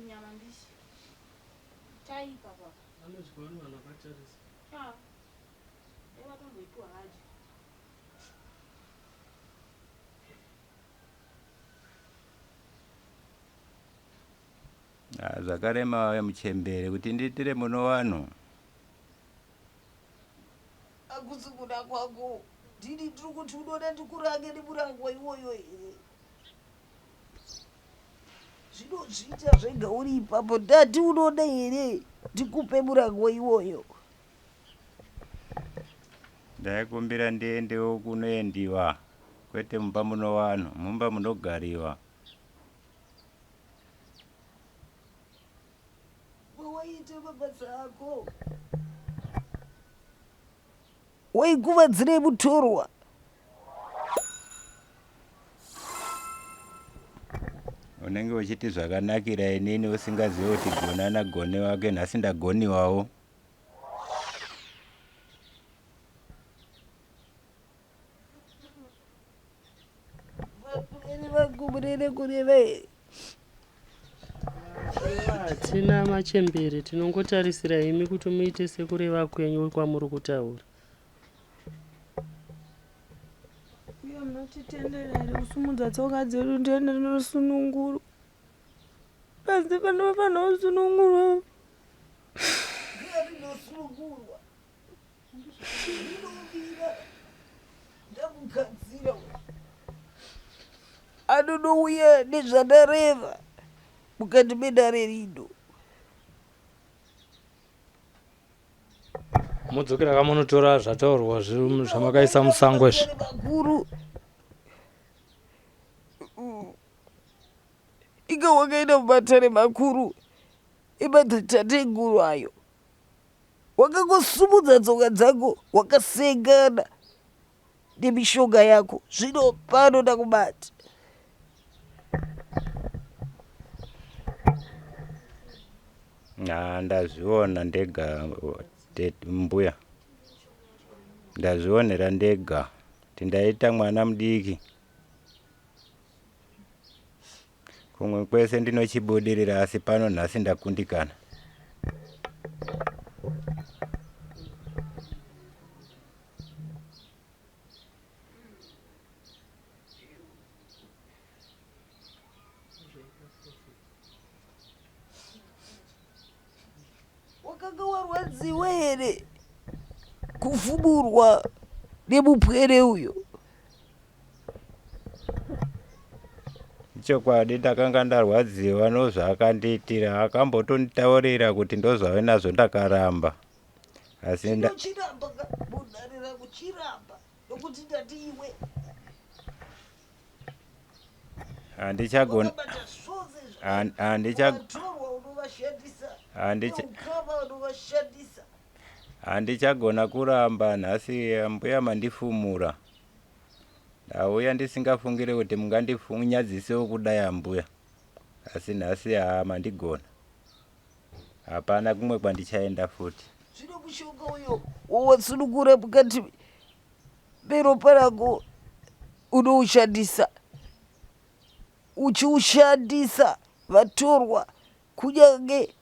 Nyama Mbishi. Chai papa. Anozvikawo vanhu vakatarisa. Ah. Eva tomboitwa haji. Zvakarema muchembere kuti ndiitire muno wano. Akusi kuda kwako. Ndiri tiri kuti unoda ndikurange nemurango iwoyo here. Zvinozviita zvega uri ipapo, ndati unoda here ndikupe murango iwoyo. Ndaikumbira ndiendewo kunoendiwa, kwete mumba muno wano, mumba munogariwa. Waita mabasa ako, waikuvadzire mutorwa. Unenge uchiti zvakanakira inini usingazivi kuti gonana gone wake, nhasi ndagoniwawo. Vakumurere kureve. Hatina machembere, tinongotarisira imi kuti muite sekureva kwenyu kwamuri kutaura. Uye munotitendera here kusumudza tsoka dzedu ndiende nosununguru. Pasi pano pano sununguru. Ndinosunungurwa. Ndinovira. Ndamugadzira. Anonouya nezvandareva mukati medare rino. Mudzokera kamunotora zvataurwa zvamakaisa musango izvi. Makuru. Ika wakaenda mumatare makuru emadzitatenguru ayo. Wakangosumudza tsoka dzako, wakasengana nemishonga yako. Zvino pano ndakubata. Ndazviona ndega mbuya. Ndazvionera ndega. Tindaita mwana mudiki. Kumwe kwese ndinochibudirira asi pano nhasi ndakundikana. warwadziwa here kufuburwa nemupwere uyo? chokwadi ndakanga ndarwadziwa nozvaakandiitira, akambotonditaurira kuti ndozvave nazvo ndakaramba. Asi chiramba mundarira kuchiramba nokuti ndati iwe handichagona handichagona kuramba. Nhasi mbuya mandifumura, ndauya ndisingafungire kuti mungandifunyadzisewo kudai ambuya, asi nhasi mandigona, hapana kumwe kwandichaenda futi. zvino mushonga uyo wawasunungura mukati meropa rako unoushandisa, uchiushandisa vatorwa kunyange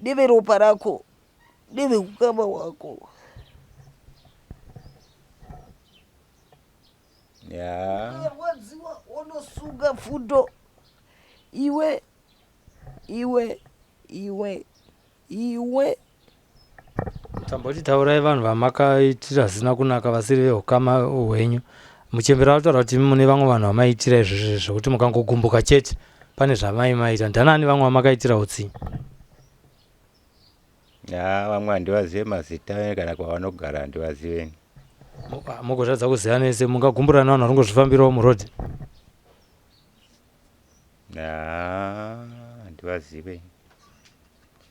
neveropa rako nevekukama wako. Warwadziwa unosunga fundo iwe tamboti taurai vanhu vamakaitira zvisina kunaka vasiri vehukama hwenyu. Muchembera vataura kuti mune vamwe vanhu vamaitira izvozvo zvokuti mukangogumbuka chete pane zvamaimaita. Ndanani vamwe vamakaitira utsinye? Vamwe handivazive mazita kana kwavanogara handivaziveni. Mugozvadza kuziva nese, mungagumburana vanhu varingozvifambirawo murodhi? Handivazive.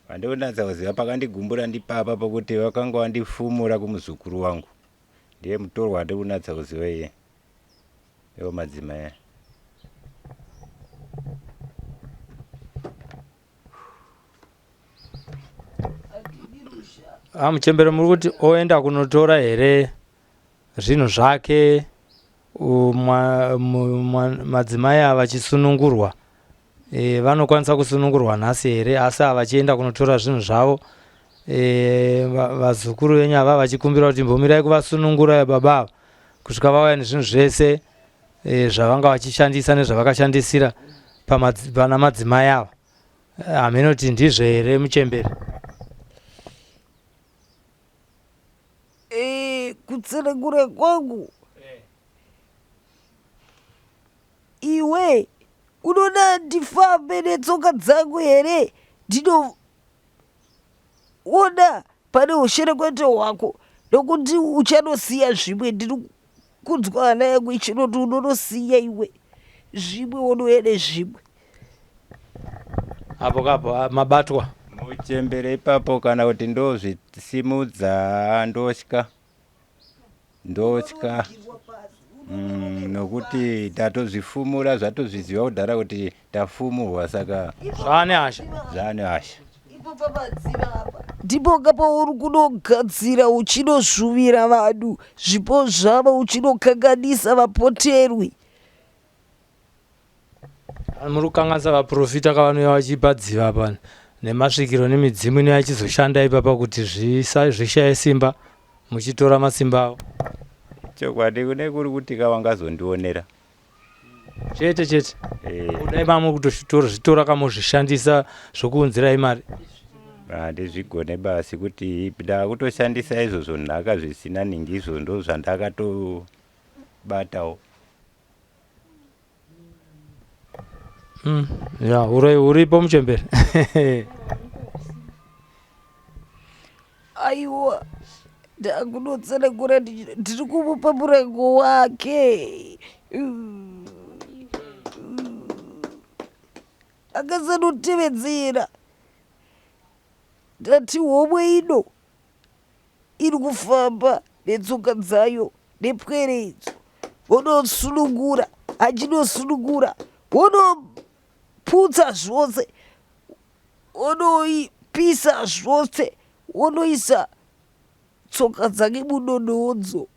Vandionatsa kuziva pakandigumbura ndipapa pakuti vakanga vandifumura kumuzukuru wangu, ndiye mutorwa wandikunatsa kuziva iye. Iwo madzimai. Muchembere muri kuti oenda kunotora here zvinhu zvake madzimai ava vachisunungurwa? Vanokwanisa kusunungurwa nhasi here, asi ava vachienda kunotora zvinhu zvavo? Vazukuru venyu ava vachikumbira kuti mbomirai kuvasunungura baba ava kusvika vauya nezvinhu zvese zvavanga vachishandisa nezvavakashandisira pana madzimai ava. Hamene kuti ndizvo here muchembere? Kutsenengura kwangu iwe unoda ndifambe netsoka dzangu here? Ndinoona pane ushere kwete hwako, nokuti uchanosiya zvimwe. Ndiri kunzwa hana yangu ichinoti unonosiya iwe zvimwe unoede zvimwe. Apo kapo mabatwa Muchembere ipapo kana kuti ndozvisimudza ndotya nokuti tatozvifumura zvatozviziva kudhara kuti tafumurwa, saka zvane hasha. Ipo pamadziva apa ndipo kapauri kunogadzira uchinozvuvira vanhu zvipo zvavo, uchinokanganisa vapoterwi. Muri kukanganisa vaprofita kavanouya vachipa dziva pana nemasvikiro nemidzimu inoya ichizoshanda ipapa kuti zvishaye simba, muchitora masimba avo. chokwadi kune kuri kuti kavangazondionera chete kudai mamo kutozvitora kamozvishandisa zvokuunzirai mari. Handizvigone basi kuti ndakutoshandisa izvozvo nhaka zvisina ningizvo, ndo zvandakatobatawo. Uripo muchembere? Aiwa, ndakunotsenengura ndiri kumupa murengo wake. Akasanoteedzera ndati homwe ino iri kufamba netsoka dzayo nepwere idzo, wonosunungura, achinosunungura wonoputsa zvose, wonoipisa zvose, wonoisa tsoka dzake munonodzo.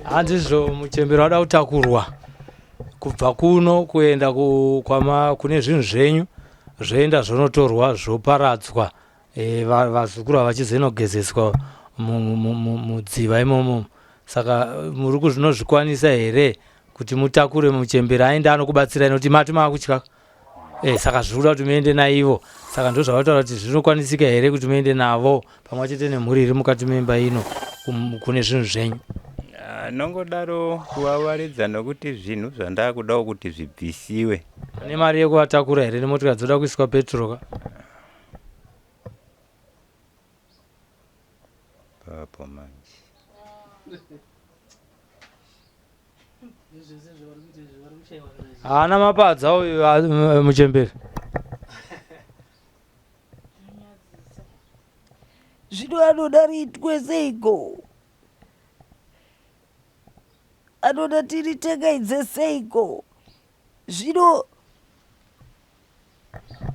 Handizvo muchembere wada kutakurwa kubva kuno kuenda kune zvinhu zvenyu zvoenda zvonotorwa zvoparadzwa, vazukuru vachizoinogezeswa mudziva imomo. Saka muri kuzvinozvikwanisa here kuti mutakure muchembere aende anokubatsirai, nokuti mati maakutya? saka zviri kuda kuti muende naivo. Saka ndo zvavataura kuti zvinokwanisika here kuti muende navo pamwe chete nemhuri iri mukati memba ino kune zvinhu zvenyu. Nongodaro kuvawaridza nokuti zvinhu zvandakudawo kuti zvibvisiwe. Ane mari yekuvatakura here nemotikari dzoda kuiswa petrol ka? Papo manje. Haana mapadza uyu muchemberi. Zvino anoda riitwe seiko? Anoda tiritengaidze seiko? Zvino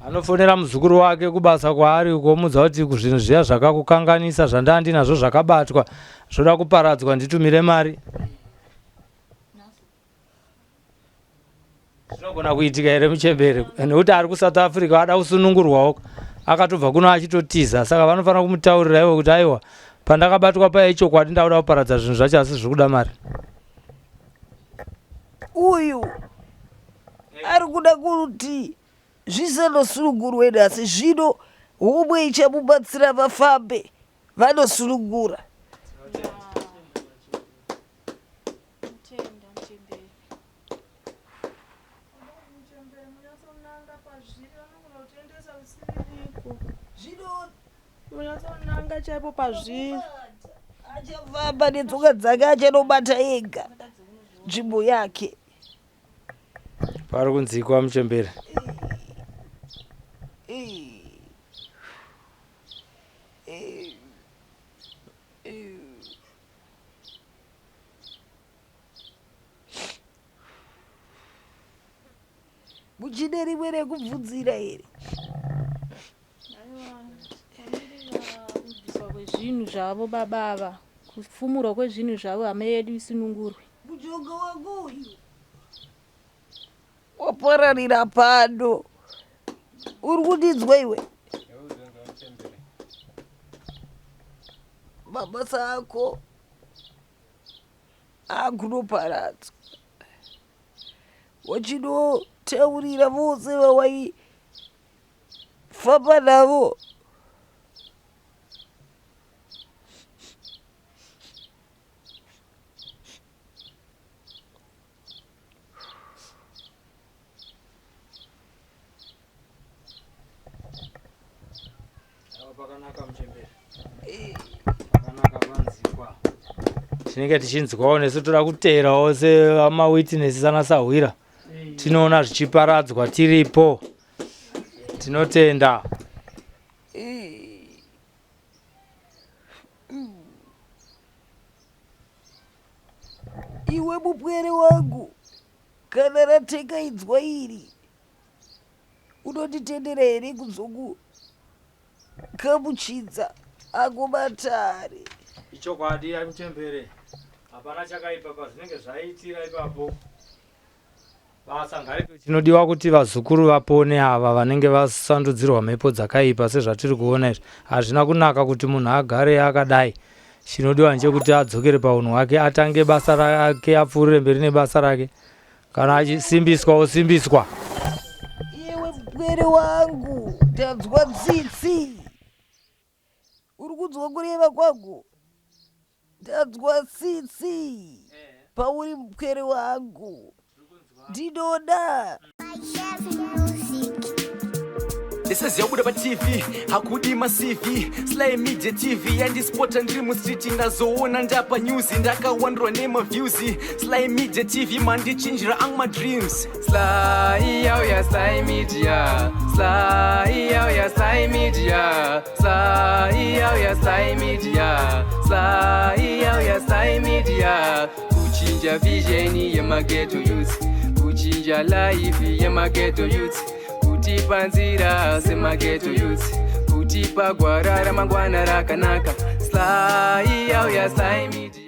anofonera muzukuru wake kubasa kwaari ukomudza kuti zvinhu zviya zvakakukanganisa zvandandinazvo zvakabatwa zvoda kuparadzwa nditumire mari. Zvinogona kuitika here muchembere nekuti ari kuSouth Africa ada kusunungurwawo akatobva kuno achitotiza, saka vanofanira kumutaurira iwo kuti aiwa pandakabatwa paya ichokwadi ndauda kuparadza zvinhu zvacho asi zviri kuda mari. uyu ari kuda kuti zvisanosunungurweni asi zvino homwe ichamubatsira vafambe vanosunungura. Munyatsananga chaipo pazviri. Achafamba netsoka dzake achanobata ega nzvimbo yake. Pari kunzikwa muchembere. Muchine rimwe rekubvunzira here? Kubviswa kwezvinhu zvavo baba ava, kufumurwa kwezvinhu zvavo hama yedu isunungurwe. Mujonga wangu uyu wapararira pano. Uri kundinzwa iwe? Mabasa ako akunoparadzwa. Wachinotaurira vose vawaifamba navo tinenge tichinzwawo nesu toda kuteerawo semawitness anasahwira tinoona zvichiparadzwa tiripo tinotenda. Iwe mupwere wangu kana ratekaidzwa iri unonditendera here kuzokugamuchidza agomatare? Ichokwadi muchembere hapana chakaipa pazvinenge zvaiitira ipapo. Basa ngaripe chinodiwa kuti vazukuru vapone ava vanenge vasandudzirwa mhepo dzakaipa sezvatiri kuona izvi. Hazvina kunaka kuti munhu agare akadai. Chinodiwa ndechekuti adzokere paunhu hwake atange basa rake apfuurire mberi nebasa rake. Kana achisimbiswa osimbiswa. Iwe mupwere wangu ndanzwa tsitsi. Uri kunzwa kureva kwangu? Ndanzwa tsitsi pauri mupwere wangu. Ndinoda. This is Yabuda TV, Hakudima CV, Sly Media TV, and this sport and dream street in the zone and up a news in Daka wonder name of views. Sly Media TV, man, they change my dreams. Sly, Auya, Sly Media, Sly, Auya, Sly Media, Sly, Auya, Sly Media, Sly, Auya, Sly Media, Kuchinja vision, Yamageto youth, Kuchinja life, Yamageto youth. Kutipa nzira semageto youth, kutipa gwara ramangwana rakanaka. Sly, Auya, Sly Media.